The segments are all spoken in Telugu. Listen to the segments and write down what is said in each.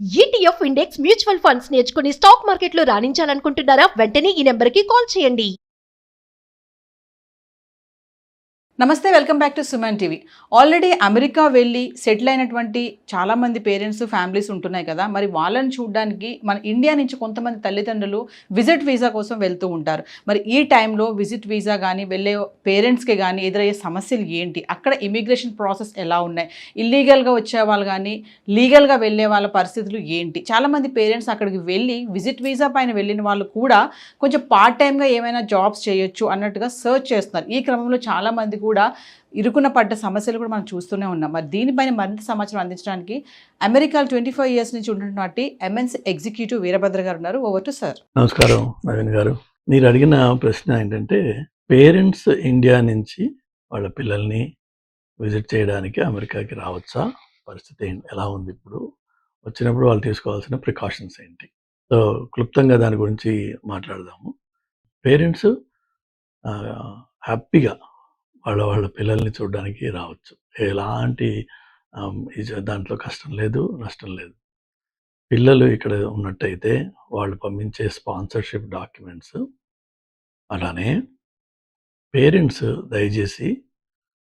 ETF ఇండెక్స్ మ్యూచువల్ ఫండ్స్ నేర్చుకుని స్టాక్ మార్కెట్లో రాణించాలనుకుంటున్నారా? వెంటనే ఈ నెంబర్కి కాల్ చేయండి. నమస్తే, welcome back to Suman TV. Already America వెళ్ళి సెటిల్ అయినటువంటి చాలామంది పేరెంట్స్ ఫ్యామిలీస్ ఉంటున్నాయి కదా. మరి వాళ్ళని చూడడానికి మన ఇండియా నుంచి కొంతమంది తల్లిదండ్రులు విజిట్ వీసా కోసం వెళ్తూ ఉంటారు. మరి ఈ టైంలో విజిట్ వీసా కానీ వెళ్ళే పేరెంట్స్కి కానీ ఎదురయ్యే సమస్యలు ఏంటి, అక్కడ ఇమిగ్రేషన్ ప్రాసెస్ ఎలా ఉన్నాయి, ఇల్లీగల్గా వచ్చే వాళ్ళు కానీ లీగల్గా వెళ్ళే వాళ్ళ పరిస్థితులు ఏంటి? చాలామంది పేరెంట్స్ అక్కడికి వెళ్ళి విజిట్ వీసా పైన వెళ్ళిన వాళ్ళు కూడా కొంచెం పార్ట్ టైమ్గా ఏమైనా జాబ్స్ చేయొచ్చు అన్నట్టుగా సర్చ్ చేస్తున్నారు. ఈ క్రమంలో చాలామంది కూడా ఇరుకున పడ్డ సమస్యలు కూడా మనం చూస్తూనే ఉన్నాం. మరి దీనిపైన మరింత సమాచారం అందించడానికి అమెరికాలో 25 years నుంచి ఉంటున్నటువంటి ఎంఎన్సీ ఎగ్జిక్యూటివ్ వీరభద్ర గారు ఉన్నారు. Over to sir. నమస్కారం నవీన్ గారు. మీరు అడిగిన ప్రశ్న ఏంటంటే, పేరెంట్స్ ఇండియా నుంచి వాళ్ళ పిల్లల్ని విజిట్ చేయడానికి అమెరికాకి రావచ్చా, పరిస్థితి ఎలా ఉంది, ఇప్పుడు వచ్చినప్పుడు వాళ్ళు తీసుకోవాల్సిన ప్రికాషన్స్ ఏంటి? సో క్లుప్తంగా దాని గురించి మాట్లాడదాము. పేరెంట్స్ హ్యాపీగా వాళ్ళ పిల్లల్ని చూడడానికి రావచ్చు. ఎలాంటి దాంట్లో కష్టం లేదు, నష్టం లేదు. పిల్లలు ఇక్కడ ఉన్నట్టయితే వాళ్ళు పంపించే స్పాన్సర్షిప్ డాక్యుమెంట్స్, అలానే పేరెంట్స్ దయచేసి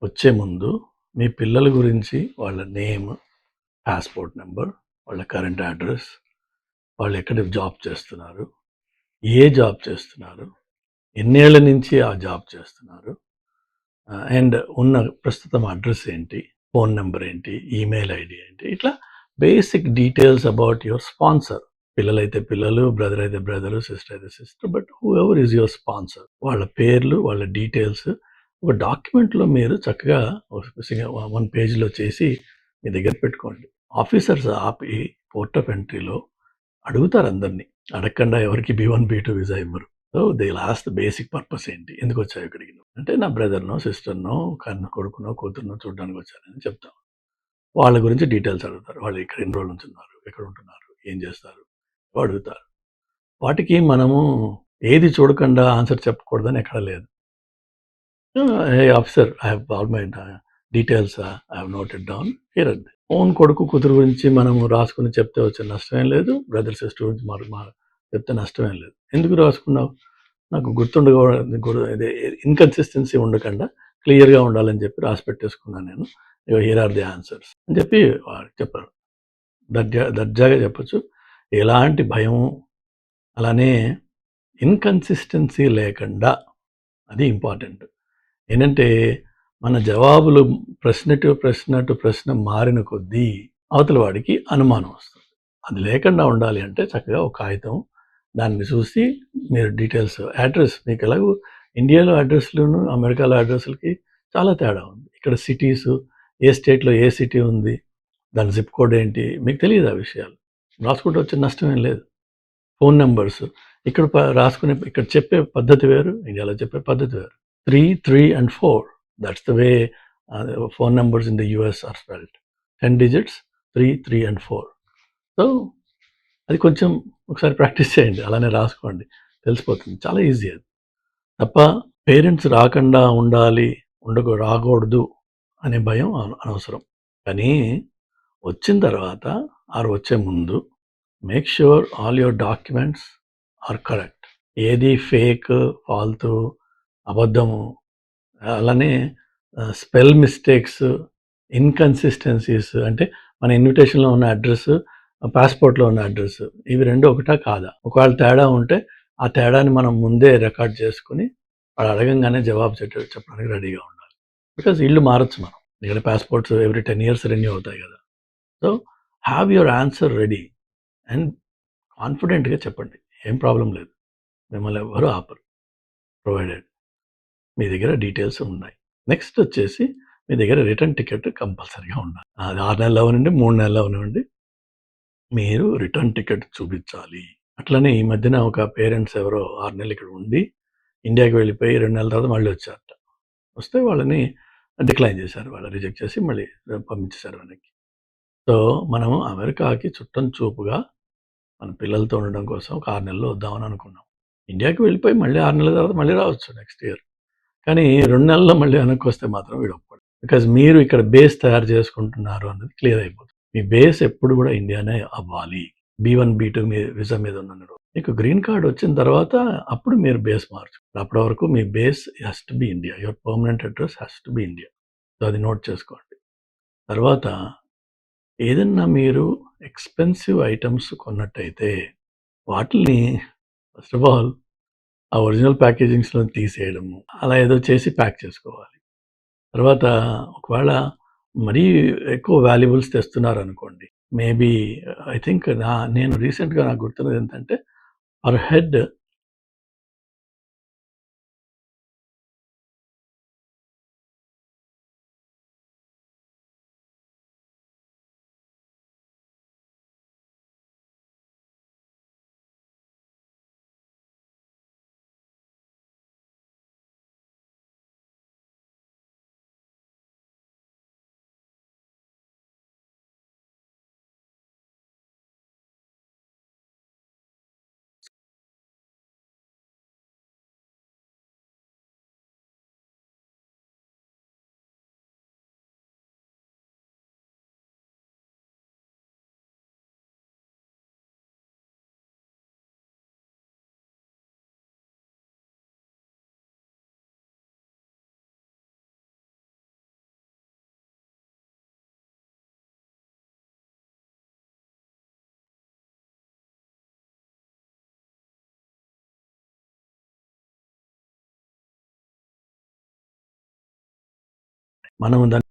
వచ్చే ముందు మీ పిల్లల గురించి వాళ్ళ నేమ్, పాస్పోర్ట్ నెంబర్, వాళ్ళ కరెంట్ అడ్రస్, వాళ్ళు ఎక్కడ జాబ్ చేస్తున్నారు, ఏ జాబ్ చేస్తున్నారు, ఎన్నేళ్ల నుంచి ఆ జాబ్ చేస్తున్నారు, అండ్ ఉన్న ప్రస్తుతం అడ్రస్ ఏంటి, ఫోన్ నెంబర్ ఏంటి, ఈమెయిల్ ఐడి ఏంటి, ఇట్లా basic details about your sponsor. పిల్లలైతే పిల్లలు, బ్రదర్ అయితే బ్రదరు, సిస్టర్ అయితే sister, but who ever is your sponsor, వాళ్ళ పేర్లు, వాళ్ళ డీటెయిల్స్ ఒక డాక్యుమెంట్లో మీరు చక్కగా 1 పేజ్లో చేసి మీ దగ్గర పెట్టుకోండి. ఆఫీసర్స్ ఆపి పోర్ట్ ఆఫ్ ఎంట్రీలో అడుగుతారు అందరినీ. అడగకుండా ఎవరికి B1 B2 వీసా ఇవ్వరు. So they last basic purpose ఏంటి, ఎందుకు వచ్చావు ఇక్కడికి అంటే, నా బ్రదర్నో, సిస్టర్నో, కొడుకునో, కూతురునో చూడడానికి వచ్చానని చెప్తాం. వాళ్ళ గురించి డీటెయిల్స్ అడుగుతారు. వాళ్ళు ఇక్కడ ఎన్ని రోజులు ఉంటున్నారు, ఎక్కడ ఉంటున్నారు, ఏం చేస్తారు అడుగుతారు. వాటికి మనము ఏది చూడకుండా ఆన్సర్ చెప్పకూడదని ఎక్కడ లేదు. Hey officer, I have all my details, I have noted down here and own కొడుకు కూతురు గురించి మనము రాసుకుని చెప్తే వచ్చే నష్టమేం లేదు. బ్రదర్ సిస్టర్ గురించి చెప్తే నష్టమేం లేదు. ఎందుకు రాసుకున్నావు? నాకు ఇన్కన్సిస్టెన్సీ ఉండకుండా క్లియర్గా ఉండాలని చెప్పి రాసి పెట్టేసుకున్నాను నేను. హియర్ ఆర్ ది ఆన్సర్స్ అని చెప్పి చెప్పారు. దర్జాగా చెప్పచ్చు, ఎలాంటి భయం, అలానే ఇన్కన్సిస్టెన్సీ లేకుండా. అది ఇంపార్టెంట్. ఏంటంటే, మన జవాబులు ప్రశ్న మారిన కొద్దీ అవతల వాడికి అనుమానం వస్తుంది. అది లేకుండా ఉండాలి అంటే చక్కగా ఒక కాగితం, దాన్ని చూసి మీరు డీటెయిల్స్, అడ్రస్, మీకు ఎలాగో ఇండియాలో అడ్రస్లను అమెరికాలో అడ్రస్లకి చాలా తేడా ఉంది. ఇక్కడ సిటీస్, ఏ స్టేట్లో ఏ సిటీ ఉంది, దాని జిప్ కోడ్ ఏంటి, మీకు తెలియదు. ఆ విషయాలు రాసుకుంటూ వచ్చే నష్టం ఏం లేదు. ఫోన్ నెంబర్స్ ఇక్కడ రాసుకునే, ఇక్కడ చెప్పే పద్ధతి వేరు, ఇండియాలో చెప్పే పద్ధతి వేరు. 3, 3 and 4, that's the way phone numbers in the US are spelled. 10 digits, 3, 3 and 4. So అది కొంచెం ఒకసారి ప్రాక్టీస్ చేయండి, అలానే రాసుకోండి, తెలిసిపోతుంది. చాలా ఈజీ అది. తప్ప పేరెంట్స్ రాకుండా ఉండాలి, రాకూడదు అనే భయం అనవసరం. కానీ వచ్చిన తర్వాత వచ్చే ముందు make sure all your documents are correct. ఏది ఫేక్, ఫాల్తు, అబద్ధము, అలానే స్పెల్ మిస్టేక్స్, ఇన్కన్సిస్టెన్సీస్, అంటే మన ఇన్విటేషన్లో ఉన్న అడ్రస్, పాస్పోర్ట్లో ఉన్న అడ్రస్, ఇవి రెండు ఒకటా కాదా? ఒకవేళ తేడా ఉంటే ఆ తేడాని మనం ముందే రికార్డ్ చేసుకుని వాళ్ళు అడగంగానే జవాబు చెప్పడానికి రెడీగా ఉండాలి. బికాజ్ ఇల్లు మారచ్చు మనం. ఇక్కడ పాస్పోర్ట్స్ ఎవ్రీ 10 years రెన్యూ అవుతాయి కదా. So have your answer ready and కాన్ఫిడెంట్గా చెప్పండి, ఏం ప్రాబ్లం లేదు, మిమ్మల్ని ఎవరు ఆపరు, ప్రొవైడెడ్ మీ దగ్గర డీటెయిల్స్ ఉన్నాయి. నెక్స్ట్ వచ్చేసి మీ దగ్గర రిటర్న్ టికెట్ కంపల్సరీగా ఉండాలి. అది 6 నెలలు అవనండి, 3 నెలలు అవనివ్వండి, మీరు రిటర్న్ టికెట్ చూపించాలి. అట్లనే ఈ మధ్యన ఒక పేరెంట్స్ ఎవరో 6 నెలలు ఇక్కడ ఉండి ఇండియాకి వెళ్ళిపోయి 2 నెలల తర్వాత మళ్ళీ వచ్చారట. వస్తే వాళ్ళని డిక్లైన్ చేశారు, వాళ్ళు రిజెక్ట్ చేసి మళ్ళీ పంపించేశారు వెనక్కి. సో మనము అమెరికాకి చుట్టం చూపుగా మన పిల్లలతో ఉండడం కోసం ఒక 6 నెలలు వద్దామని అనుకున్నాం. ఇండియాకి వెళ్ళిపోయి మళ్ళీ 6 నెలల తర్వాత మళ్ళీ రావచ్చు నెక్స్ట్ ఇయర్. కానీ 2 నెలల్లో మళ్ళీ వెనక్కి వస్తే మాత్రం వీడు ఒప్పుకోడు. బికాజ్ మీరు ఇక్కడ బేస్ తయారు చేసుకుంటున్నారు అన్నది క్లియర్ అయిపోతుంది. మీ బేస్ ఎప్పుడు కూడా ఇండియానే అవ్వాలి. B1, B2 వీసా మీద ఉన్నప్పుడు మీకు గ్రీన్ కార్డ్ వచ్చిన తర్వాత అప్పుడు మీరు బేస్ మార్చు. అప్పటి వరకు మీ base has to be India. Your permanent address has to be India. So అది నోట్ చేసుకోండి. తర్వాత ఏదన్నా మీరు ఎక్స్‌పెన్సివ్ ఐటెమ్స్ కొన్నట్టయితే వాటిల్ని ఫస్ట్ ఆఫ్ ఆల్ ఆ ఒరిజినల్ ప్యాకేజింగ్స్‌లో తీసేయడము, అలా ఏదో చేసి ప్యాక్ చేసుకోవాలి. తర్వాత ఒకవేళ మరీ ఎక్కువ వాల్యుబుల్స్ తెస్తున్నారనుకోండి, మేబీ ఐ థింక్ నేను రీసెంట్‌గా నాకు గుర్తున్నది ఏంటంటే పర్ హెడ్ మనం దాన్ని